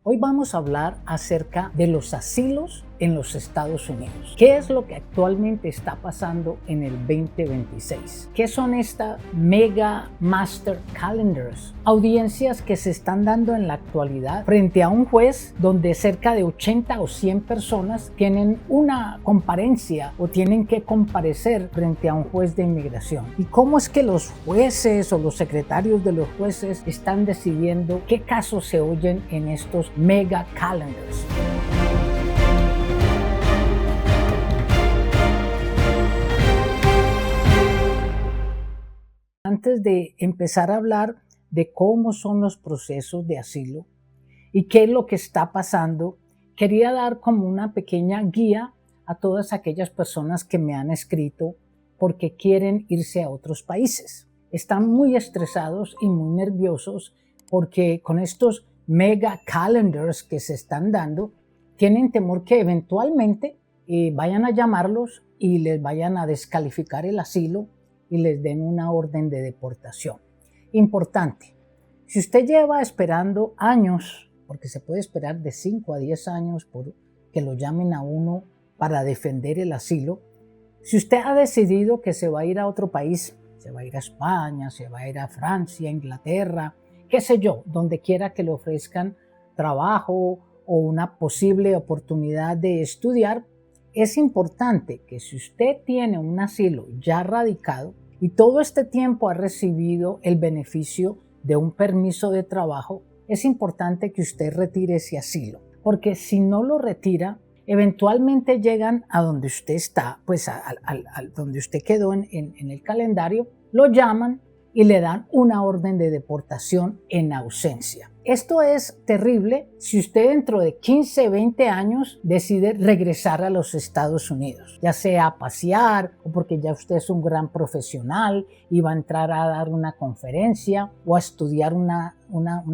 Hoy vamos a hablar acerca de los asilos en los Estados Unidos. ¿Qué es lo que actualmente está pasando en el 2026? ¿Qué son estas Mega Master Calendars? Audiencias que se están dando en la actualidad frente a un juez donde cerca de 80 o 100 personas tienen una comparencia o tienen que comparecer frente a un juez de inmigración. ¿Y cómo es que los jueces o los secretarios de los jueces están decidiendo qué casos se oyen en estos Mega Calendars? Antes de empezar a hablar de cómo son los procesos de asilo y qué es lo que está pasando, quería dar como una pequeña guía a todas aquellas personas que me han escrito porque quieren irse a otros países. Están muy estresados y muy nerviosos porque con estos mega calendars que se están dando, tienen temor que eventualmente vayan a llamarlos y les vayan a descalificar el asilo y les den una orden de deportación. Importante, si usted lleva esperando años, porque se puede esperar de 5 a 10 años por que lo llamen a uno para defender el asilo, si usted ha decidido que se va a ir a otro país, se va a ir a España, se va a ir a Francia, Inglaterra, qué sé yo, donde quiera que le ofrezcan trabajo o una posible oportunidad de estudiar, es importante que si usted tiene un asilo ya radicado y todo este tiempo ha recibido el beneficio de un permiso de trabajo, es importante que usted retire ese asilo, porque si no lo retira, eventualmente llegan a donde usted está, pues a donde usted quedó en el calendario, lo llaman y le dan una orden de deportación en ausencia. Esto es terrible si usted dentro de 15, 20 años decide regresar a los Estados Unidos, ya sea a pasear o porque ya usted es un gran profesional y va a entrar a dar una conferencia o a estudiar una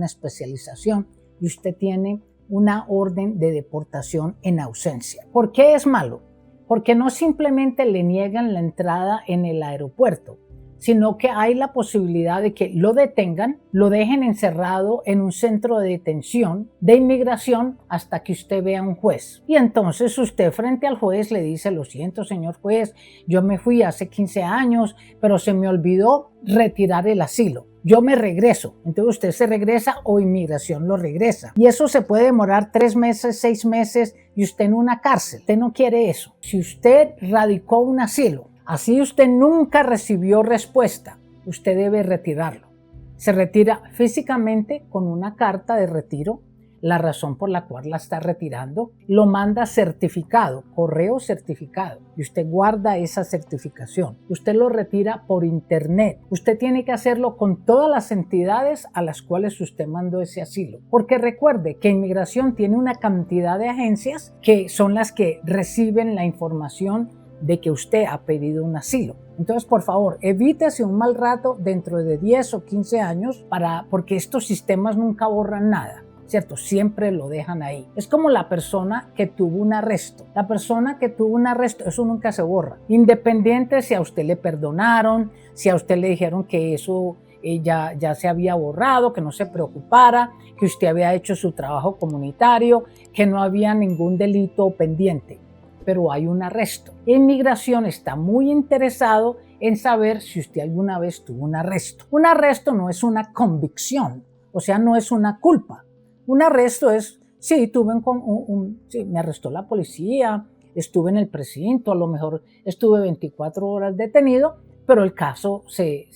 especialización y usted tiene una orden de deportación en ausencia. ¿Por qué es malo? Porque no simplemente le niegan la entrada en el aeropuerto, sino que hay la posibilidad de que lo detengan, lo dejen encerrado en un centro de detención de inmigración hasta que usted vea a un juez. Y entonces usted frente al juez le dice: lo siento, señor juez, yo me fui hace 15 años, pero se me olvidó retirar el asilo. Yo me regreso. Entonces usted se regresa o inmigración lo regresa. Y eso se puede demorar 3 meses, 6 meses y usted en una cárcel. Usted no quiere eso. Si usted radicó un asilo, así usted nunca recibió respuesta, usted debe retirarlo. Se retira físicamente con una carta de retiro, la razón por la cual la está retirando, lo manda certificado, correo certificado, y usted guarda esa certificación. Usted lo retira por internet. Usted tiene que hacerlo con todas las entidades a las cuales usted mandó ese asilo. Porque recuerde que inmigración tiene una cantidad de agencias que son las que reciben la información de que usted ha pedido un asilo. Entonces, por favor, evítese un mal rato dentro de 10 o 15 años porque estos sistemas nunca borran nada, ¿cierto? Siempre lo dejan ahí. Es como la persona que tuvo un arresto. La persona que tuvo un arresto, eso nunca se borra. Independiente si a usted le perdonaron, si a usted le dijeron que eso ya se había borrado, que no se preocupara, que usted había hecho su trabajo comunitario, que no había ningún delito pendiente. Pero hay un arresto. Inmigración está muy interesado en saber si usted alguna vez tuvo un arresto. Un arresto no es una convicción, o sea, no es una culpa. Un arresto es, sí, sí, me arrestó la policía, estuve en el precinto, a lo mejor estuve 24 horas detenido, pero el caso se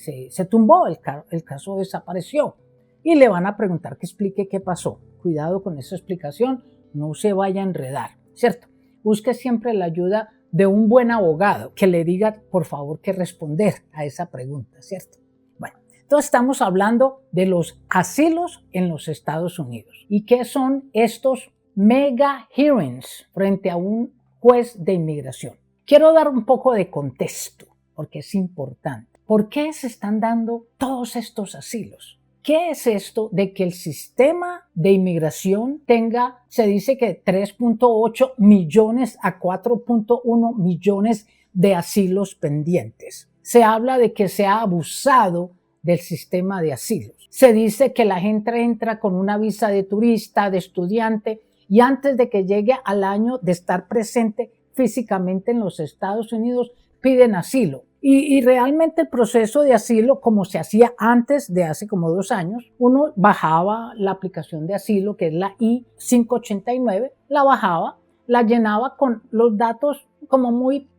tumbó, el caso desapareció. Y le van a preguntar que explique qué pasó. Cuidado con esa explicación, no se vaya a enredar, ¿cierto? Busque siempre la ayuda de un buen abogado que le diga, por favor, qué responder a esa pregunta, ¿cierto? Bueno, entonces estamos hablando de los asilos en los Estados Unidos. ¿Y qué son estos mega hearings frente a un juez de inmigración? Quiero dar un poco de contexto, porque es importante. ¿Por qué se están dando todos estos asilos? ¿Qué es esto de que el sistema de inmigración tenga, se dice que 3.8 millones a 4.1 millones de asilos pendientes? Se habla de que se ha abusado del sistema de asilos. Se dice que la gente entra con una visa de turista, de estudiante, y antes de que llegue al año de estar presente físicamente en los Estados Unidos, piden asilo. Y realmente el proceso de asilo, como se hacía antes de hace como 2 años, uno bajaba la aplicación de asilo, que es la I-589, la bajaba, la llenaba con los datos como muy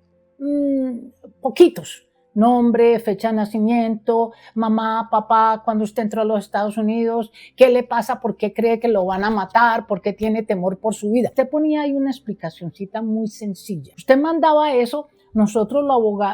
poquitos. Nombre, fecha de nacimiento, mamá, papá, cuando usted entró a los Estados Unidos, qué le pasa, por qué cree que lo van a matar, por qué tiene temor por su vida. Usted ponía ahí una explicacioncita muy sencilla. Usted mandaba eso. Nosotros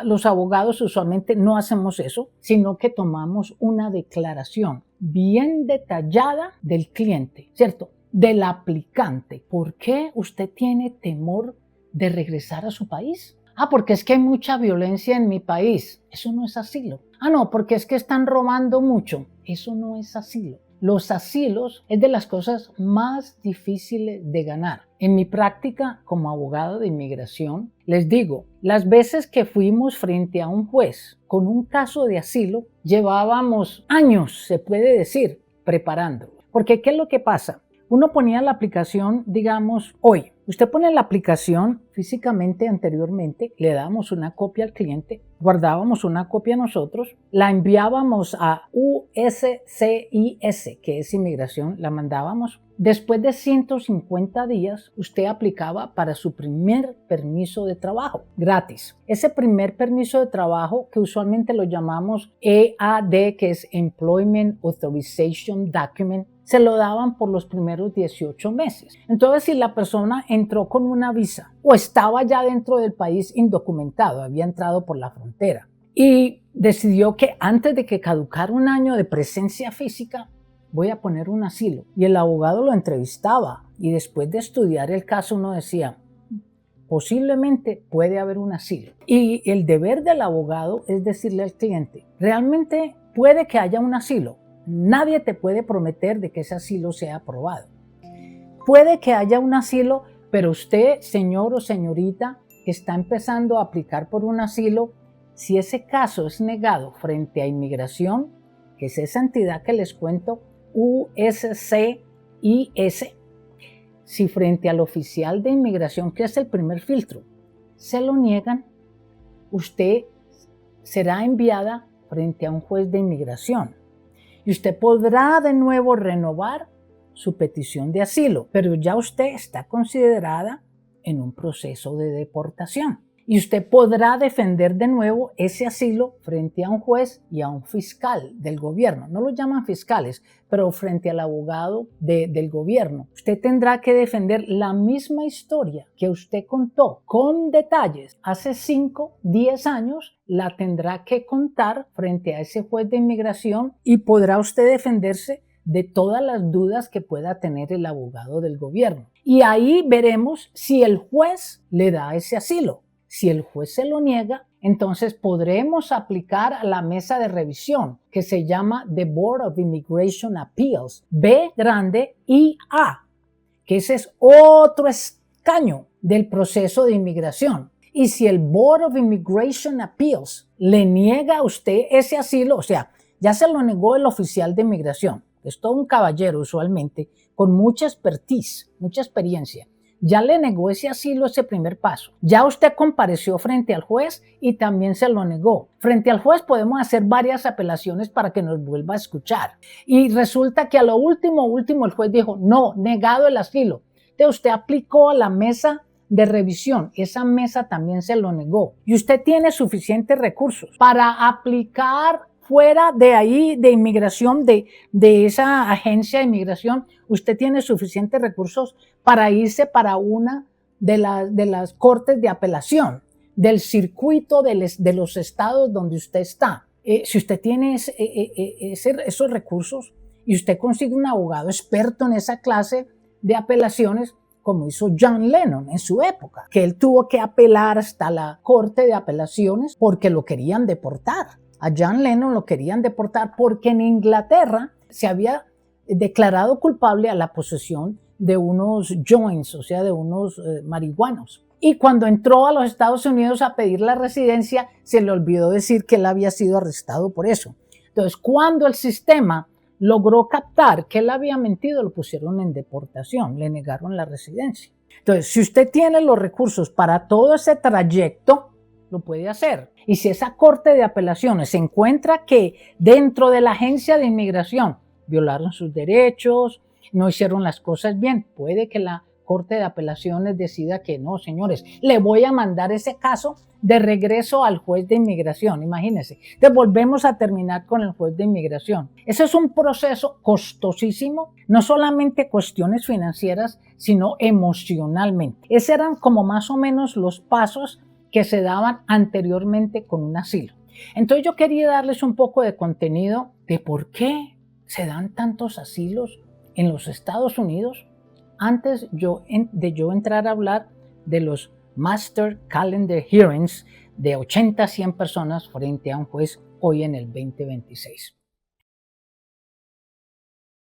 los abogados usualmente no hacemos eso, sino que tomamos una declaración bien detallada del cliente, ¿cierto? Del aplicante. ¿Por qué usted tiene temor de regresar a su país? Porque es que hay mucha violencia en mi país. Eso no es asilo. No, porque es que están robando mucho. Eso no es asilo. Los asilos es de las cosas más difíciles de ganar. En mi práctica como abogado de inmigración, les digo, las veces que fuimos frente a un juez con un caso de asilo, llevábamos años, se puede decir, preparándolo. Porque ¿qué es lo que pasa? Uno ponía la aplicación, digamos, hoy. Usted pone la aplicación físicamente anteriormente, le dábamos una copia al cliente, guardábamos una copia nosotros, la enviábamos a USCIS, que es inmigración, la mandábamos. Después de 150 días, usted aplicaba para su primer permiso de trabajo, gratis. Ese primer permiso de trabajo, que usualmente lo llamamos EAD, que es Employment Authorization Document, se lo daban por los primeros 18 meses. Entonces, si la persona entró con una visa o estaba ya dentro del país indocumentado, había entrado por la frontera y decidió que antes de que caducara un año de presencia física, voy a poner un asilo. Y el abogado lo entrevistaba y después de estudiar el caso uno decía, posiblemente puede haber un asilo. Y el deber del abogado es decirle al cliente, realmente puede que haya un asilo. Nadie te puede prometer de que ese asilo sea aprobado. Puede que haya un asilo, pero usted, señor o señorita, que está empezando a aplicar por un asilo, si ese caso es negado frente a inmigración, que es esa entidad que les cuento, USCIS, si frente al oficial de inmigración, que es el primer filtro, se lo niegan, usted será enviada frente a un juez de inmigración. Y usted podrá de nuevo renovar su petición de asilo, pero ya usted está considerada en un proceso de deportación. Y usted podrá defender de nuevo ese asilo frente a un juez y a un fiscal del gobierno. No lo llaman fiscales, pero frente al abogado del gobierno. Usted tendrá que defender la misma historia que usted contó con detalles hace 5, 10 años, la tendrá que contar frente a ese juez de inmigración y podrá usted defenderse de todas las dudas que pueda tener el abogado del gobierno. Y ahí veremos si el juez le da ese asilo. Si el juez se lo niega, entonces podremos aplicar a la mesa de revisión que se llama The Board of Immigration Appeals, B grande IA, que ese es otro escaño del proceso de inmigración. Y si el Board of Immigration Appeals le niega a usted ese asilo, o sea, ya se lo negó el oficial de inmigración, que es todo un caballero usualmente, con mucha expertise, mucha experiencia, ya le negó ese asilo, ese primer paso. Ya usted compareció frente al juez y también se lo negó. Frente al juez podemos hacer varias apelaciones para que nos vuelva a escuchar. Y resulta que a lo último el juez dijo, no, negado el asilo. Entonces usted aplicó a la mesa de revisión, esa mesa también se lo negó. Y usted tiene suficientes recursos para aplicar fuera de ahí, de inmigración, de esa agencia de inmigración, usted tiene suficientes recursos para irse para una de las cortes de apelación, del circuito de los estados donde usted está. Si usted tiene esos recursos y usted consigue un abogado experto en esa clase de apelaciones, como hizo John Lennon en su época, que él tuvo que apelar hasta la corte de apelaciones porque lo querían deportar. A John Lennon lo querían deportar porque en Inglaterra se había declarado culpable a la posesión de unos joints, o sea, de unos marihuanos. Y cuando entró a los Estados Unidos a pedir la residencia, se le olvidó decir que él había sido arrestado por eso. Entonces, cuando el sistema logró captar que él había mentido, lo pusieron en deportación, le negaron la residencia. Entonces, si usted tiene los recursos para todo ese trayecto, lo puede hacer. Y si esa Corte de Apelaciones se encuentra que dentro de la agencia de inmigración violaron sus derechos, no hicieron las cosas bien, puede que la Corte de Apelaciones decida que no, señores, le voy a mandar ese caso de regreso al juez de inmigración. Imagínense, entonces volvemos a terminar con el juez de inmigración. Ese es un proceso costosísimo, no solamente cuestiones financieras, sino emocionalmente. Esos eran como más o menos los pasos que se daban anteriormente con un asilo. Entonces yo quería darles un poco de contenido de por qué se dan tantos asilos en los Estados Unidos antes de yo entrar a hablar de los Master Calendar Hearings de 80 a 100 personas frente a un juez hoy en el 2026.